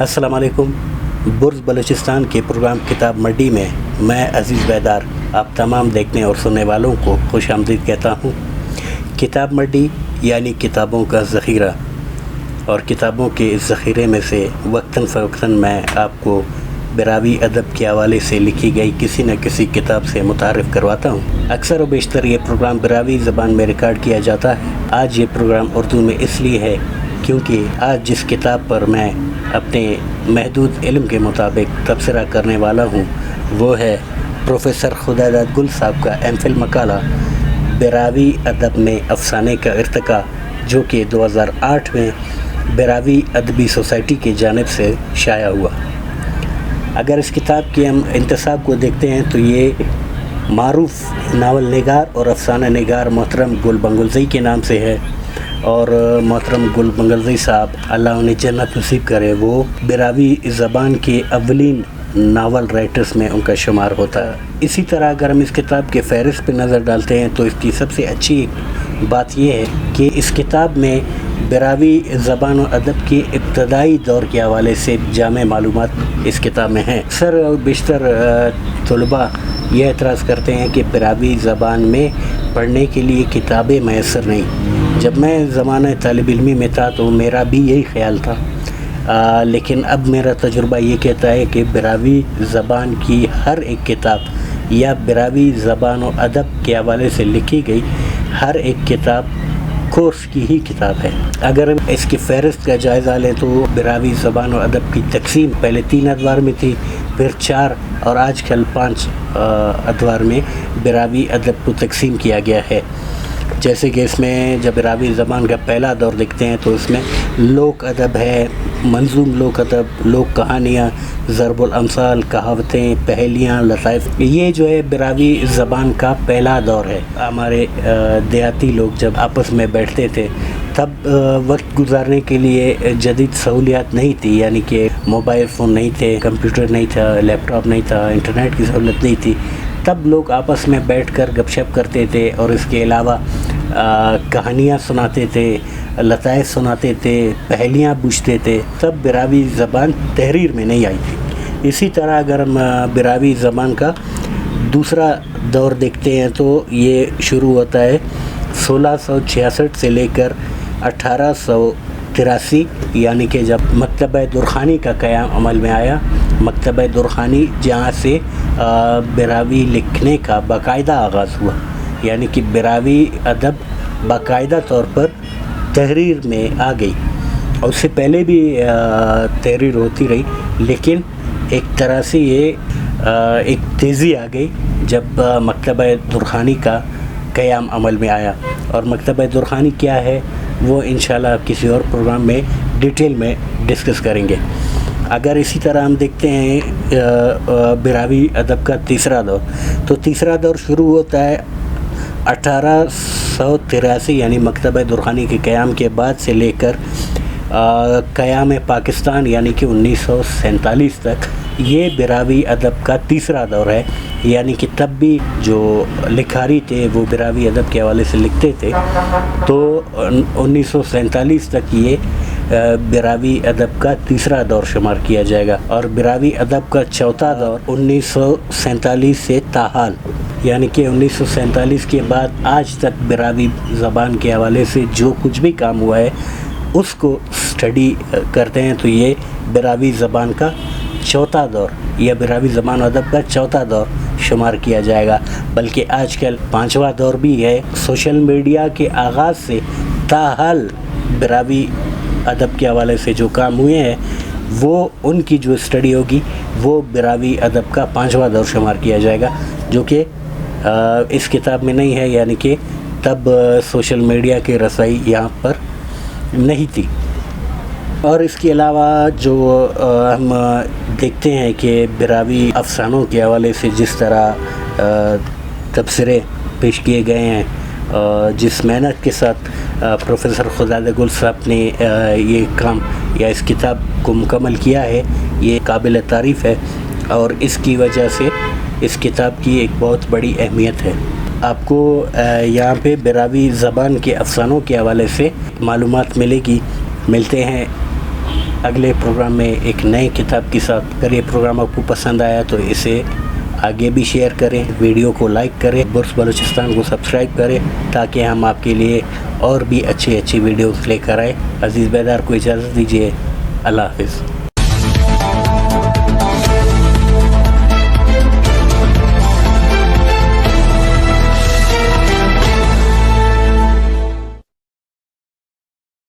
السلام علیکم۔ برز بلوچستان کے پروگرام کتاب منڈی میں میں عزیز بیدار آپ تمام دیکھنے اور سننے والوں کو خوش آمدید کہتا ہوں۔ کتاب منڈی یعنی کتابوں کا ذخیرہ، اور کتابوں کے اس ذخیرے میں سے وقتاً فوقتاً میں آپ کو براوی ادب کے حوالے سے لکھی گئی کسی نہ کسی کتاب سے متعارف کرواتا ہوں۔ اکثر و بیشتر یہ پروگرام براوی زبان میں ریکارڈ کیا جاتا ہے۔ آج یہ پروگرام اردو میں اس لیے ہے کیونکہ آج جس کتاب پر میں اپنے محدود علم کے مطابق تبصرہ کرنے والا ہوں وہ ہے پروفیسر خداداد گل صاحب کا ایم فل مقالہ براوی ادب میں افسانے کا ارتقاء، جو کہ 2008 میں براوی ادبی سوسائٹی کی جانب سے شائع ہوا۔ اگر اس کتاب کے ہم انتصاب کو دیکھتے ہیں تو یہ معروف ناول نگار اور افسانہ نگار محترم گل بنگلزئی کے نام سے ہے، اور محترم گل بنگلزئی صاحب اللہ انہیں جنت نصیب کرے، وہ براوی زبان کے اولین ناول رائٹرز میں ان کا شمار ہوتا ہے۔ اسی طرح اگر ہم اس کتاب کے فہرست پہ نظر ڈالتے ہیں تو اس کی سب سے اچھی بات یہ ہے کہ اس کتاب میں براوی زبان و ادب کے ابتدائی دور کے حوالے سے جامع معلومات اس کتاب میں ہیں۔ اکثر و بیشتر طلباء یہ اعتراض کرتے ہیں کہ براوی زبان میں پڑھنے کے لیے کتابیں میسر نہیں۔ جب میں زمانہ طالب علمی میں تھا تو میرا بھی یہی خیال تھا، لیکن اب میرا تجربہ یہ کہتا ہے کہ براوی زبان کی ہر ایک کتاب یا براوی زبان و ادب کے حوالے سے لکھی گئی ہر ایک کتاب کورس کی ہی کتاب ہے۔ اگر ہم اس کی فہرست کا جائزہ لیں تو براوی زبان و ادب کی تقسیم پہلے 3 ادوار میں تھی، پھر 4 اور آج کل 5 ادوار میں براوی ادب کو تقسیم کیا گیا ہے۔ جیسے کہ اس میں جب براوی زبان کا پہلا دور دیکھتے ہیں تو اس میں لوک ادب ہے، منظوم لوک ادب، لوک کہانیاں، ضرب الامثال، کہاوتیں، پہیلیاں، لطائف، یہ جو ہے براوی زبان کا پہلا دور ہے۔ ہمارے دیہاتی لوگ جب آپس میں بیٹھتے تھے تب وقت گزارنے کے لیے جدید سہولیات نہیں تھی، یعنی کہ موبائل فون نہیں تھے، کمپیوٹر نہیں تھا، لیپ ٹاپ نہیں تھا، انٹرنیٹ کی سہولت نہیں تھی، تب لوگ آپس میں بیٹھ کر گپ شپ کرتے تھے، اور اس کے علاوہ کہانیاں سناتے تھے، لطائف سناتے تھے، پہیلیاں پوچھتے تھے۔ تب براوی زبان تحریر میں نہیں آئی تھی۔ اسی طرح اگر ہم براوی زبان کا دوسرا دور دیکھتے ہیں تو یہ شروع ہوتا ہے 1666 سے لے کر 1883، یعنی کہ جب مکتبہ درخانی کا قیام عمل میں آیا۔ مکتبہ درخانی جہاں سے براوی لکھنے کا باقاعدہ آغاز ہوا، یعنی کہ براوی ادب باقاعدہ طور پر تحریر میں آ گئی، اور اس سے پہلے بھی تحریر ہوتی رہی، لیکن ایک طرح سے یہ ایک تیزی آ گئی جب مکتبہ درخانی کا قیام عمل میں آیا۔ اور مکتبہ درخانی کیا ہے وہ انشاءاللہ کسی اور پروگرام میں ڈیٹیل میں ڈسکس کریں گے۔ اگر اسی طرح ہم دیکھتے ہیں براوی ادب کا تیسرا دور، تو تیسرا دور شروع ہوتا ہے 1883، یعنی مکتبہ درخانی کے قیام کے بعد سے لے کر قیام پاکستان یعنی کہ 1947 تک، یہ براوی ادب کا تیسرا دور ہے۔ یعنی کہ تب بھی جو لکھاری تھے وہ براوی ادب کے حوالے سے لکھتے تھے، تو 1947 تک یہ براوی ادب کا تیسرا دور شمار کیا جائے گا۔ اور براوی ادب کا چوتھا دور 1947 سے تاحال، یعنی کہ 1947 کے بعد آج تک براوی زبان کے حوالے سے جو کچھ بھی کام ہوا ہے اس کو اسٹڈی کرتے ہیں تو یہ براوی زبان کا چوتھا دور یا براوی زبان و ادب کا چوتھا دور شمار کیا جائے گا۔ بلکہ آج کل 5واں دور بھی ہے۔ سوشل میڈیا کے آغاز سے تاحال براوی ادب کے حوالے سے جو کام ہوئے ہیں وہ ان کی جو اسٹڈی ہوگی وہ براوی ادب کا 5واں دور شمار کیا جائے گا، جو کہ اس کتاب میں نہیں ہے، یعنی کہ تب سوشل میڈیا کی رسائی یہاں پر نہیں تھی۔ اور اس کے علاوہ جو ہم دیکھتے ہیں کہ براوی افسانوں کے حوالے سے جس طرح تبصرے پیش کیے گئے ہیں، جس محنت کے ساتھ پروفیسر خداداد گل صاحب نے یہ کام یا اس کتاب کو مکمل کیا ہے، یہ قابل تعریف ہے، اور اس کی وجہ سے اس کتاب کی ایک بہت بڑی اہمیت ہے۔ آپ کو یہاں پہ براوی زبان کے افسانوں کے حوالے سے معلومات ملتے ہیں اگلے پروگرام میں ایک نئے کتاب کے ساتھ. اگر یہ پروگرام آپ کو پسند آیا تو اسے آگے بھی شیئر کریں, ویڈیو کو لائک کریں, برس بلوچستان کو سبسکرائب کریں تاکہ ہم آپ کے لیے اور بھی اچھی ویڈیوز لے کر آئے. عزیز بیدار کو اجازت دیجیے. اللہ حافظ.